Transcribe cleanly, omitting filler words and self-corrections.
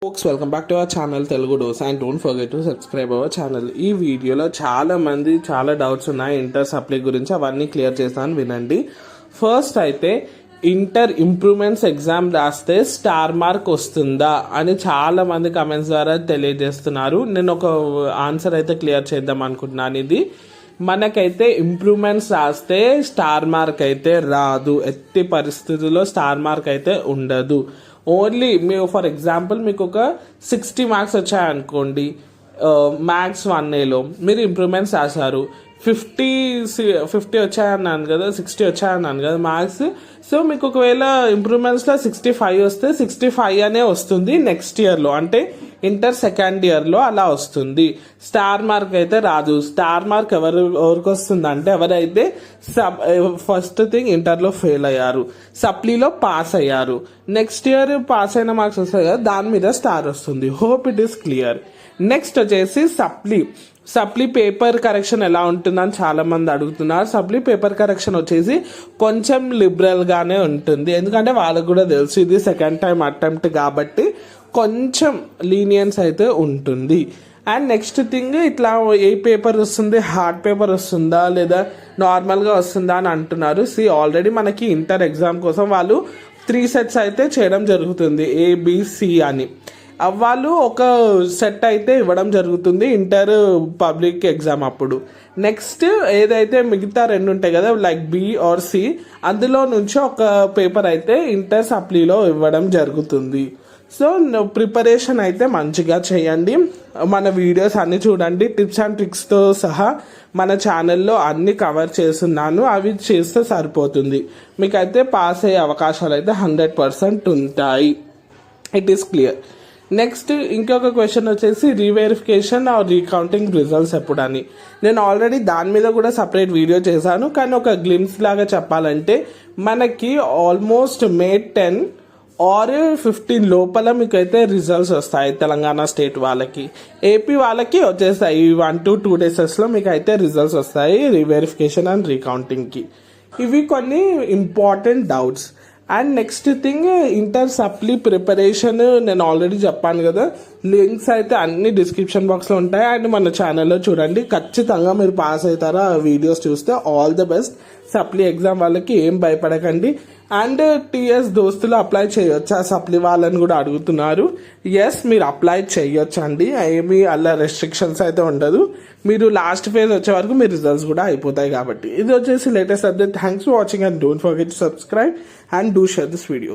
Folks, welcome back to our channel Telugu Dose and don't forget to subscribe our channel. ఈ వీడియోలో చాలా మంది చాలా డౌట్స్ ఉన్నాయి ఇంటర్ సప్లై గురించి, అవన్నీ క్లియర్ చేస్తాను వినండి. ఫస్ట్ అయితే ఇంటర్ ఇంప్రూవ్మెంట్స్ ఎగ్జామ్ రాస్తే స్టార్ మార్క్ వస్తుందా అని చాలా మంది కమెంట్స్ ద్వారా తెలియజేస్తున్నారు. నేను ఒక ఆన్సర్ అయితే క్లియర్ చేద్దాం అనుకుంటున్నాను. ఇది మనకైతే ఇంప్రూవ్మెంట్స్ రాస్తే స్టార్ మార్క్ అయితే రాదు, ఎట్టి పరిస్థితుల్లో స్టార్ మార్క్ అయితే ఉండదు. ఓన్లీ మీరు ఫర్ ఎగ్జాంపుల్ మీకు ఒక 60 మార్క్స్ వచ్చాయనుకోండి, మ్యాథ్స్ 1Aలో మీరు ఇంప్రూవ్మెంట్స్ రాశారు, 50 వచ్చాయన్నాను కదా, 60 వచ్చాయన్నాను కదా మ్యాథ్స్. సో మీకు ఒకవేళ ఇంప్రూవ్మెంట్స్లో 65 వస్తే 65 అనే వస్తుంది నెక్స్ట్ ఇయర్లో, అంటే ఇంటర్ సెకండ్ ఇయర్లో అలా వస్తుంది. స్టార్ మార్క్ అయితే రాదు. స్టార్ మార్క్ ఎవరికి వస్తుంది అంటే ఎవరైతే ఫస్ట్ థింగ్ ఇంటర్లో ఫెయిల్ అయ్యారు, సప్లీలో పాస్ అయ్యారు, నెక్స్ట్ ఇయర్ పాస్ అయిన మార్క్స్ వస్తాయి కదా, దాని మీద స్టార్ వస్తుంది. Hope it is clear. Next వచ్చేసి సప్లీ పేపర్ కరెక్షన్ ఎలా ఉంటుందని చాలా మంది అడుగుతున్నారు. సప్లీ పేపర్ కరెక్షన్ వచ్చేసి కొంచెం లిబరల్ గానే ఉంటుంది, ఎందుకంటే వాళ్ళకు కూడా తెలుసు ఇది సెకండ్ టైం అటెంప్ట్ కాబట్టి కొంచెం లీనియన్స్ అయితే ఉంటుంది. అండ్ నెక్స్ట్ థింగ్, ఇట్లా ఏ పేపర్ వస్తుంది, హార్డ్ పేపర్ వస్తుందా లేదా నార్మల్గా వస్తుందా అని అంటున్నారు. ఆల్రెడీ మనకి ఇంటర్ ఎగ్జామ్ కోసం వాళ్ళు 3 సెట్స్ అయితే చేయడం జరుగుతుంది, ABC అని. వాళ్ళు ఒక సెట్ అయితే ఇవ్వడం జరుగుతుంది ఇంటర్ పబ్లిక్ ఎగ్జామ్ అప్పుడు. నెక్స్ట్ ఏదైతే మిగతా 2 ఉంటాయి కదా, లైక్ B or C, అందులో నుంచి ఒక పేపర్ అయితే ఇంటర్ సప్లీలో ఇవ్వడం జరుగుతుంది. సో ప్రిపరేషన్ అయితే మంచిగా చేయండి. మన వీడియోస్ అన్ని చూడండి, టిప్స్ అండ్ ట్రిక్స్తో సహా మన ఛానల్లో అన్ని కవర్ చేస్తున్నాను, అవి చేస్తే సరిపోతుంది. మీకైతే పాస్ అయ్యే అవకాశాలు అయితే 100% ఉంటాయి. It is clear. నెక్స్ట్ ఇంకొక క్వశ్చన్ వచ్చేసి రీవెరిఫికేషన్ ఆర్ రీకౌంటింగ్ రిజల్ట్స్ ఎప్పుడని. నేను ఆల్రెడీ దాని మీద కూడా సపరేట్ వీడియో చేశాను, కానీ ఒక గ్లిమ్స్ లాగా చెప్పాలంటే మనకి ఆల్మోస్ట్ May 10 or 15 లోపల మీకు అయితే రిజల్ట్స్ వస్తాయి. తెలంగాణ స్టేట్ వాళ్ళకి, ఏపీ వాళ్ళకి వచ్చేస్తాయి 1 to 2 డేసెస్లో మీకు అయితే రిజల్ట్స్ వస్తాయి రీవెరిఫికేషన్ అండ్ రీకౌంటింగ్కి. ఇవి కొన్ని important doubts. And next thing, inter supply preparation నేను ఆల్రెడీ చెప్పాను కదా, లింక్స్ అయితే అన్ని డిస్క్రిప్షన్ బాక్స్లో ఉంటాయి. అండ్ మన ఛానల్లో చూడండి, ఖచ్చితంగా మీరు పాస్ అవుతారా వీడియోస్ చూస్తే. All the best. Supply exam వాళ్ళకి ఏం భయపడకండి. అండ్ TS దోస్తులు అప్లై చేయొచ్చా సప్లీ వాళ్ళని కూడా అడుగుతున్నారు. ఎస్, మీరు అప్లై చేయొచ్చు అండి, ఏమీ అలా రెస్ట్రిక్షన్స్ అయితే ఉండదు. మీరు లాస్ట్ ఫేజ్ వచ్చే వరకు మీ రిజల్ట్స్ కూడా అయిపోతాయి కాబట్టి. ఇది వచ్చేసి latest update. Thanks for watching and don't forget to subscribe and do share this video.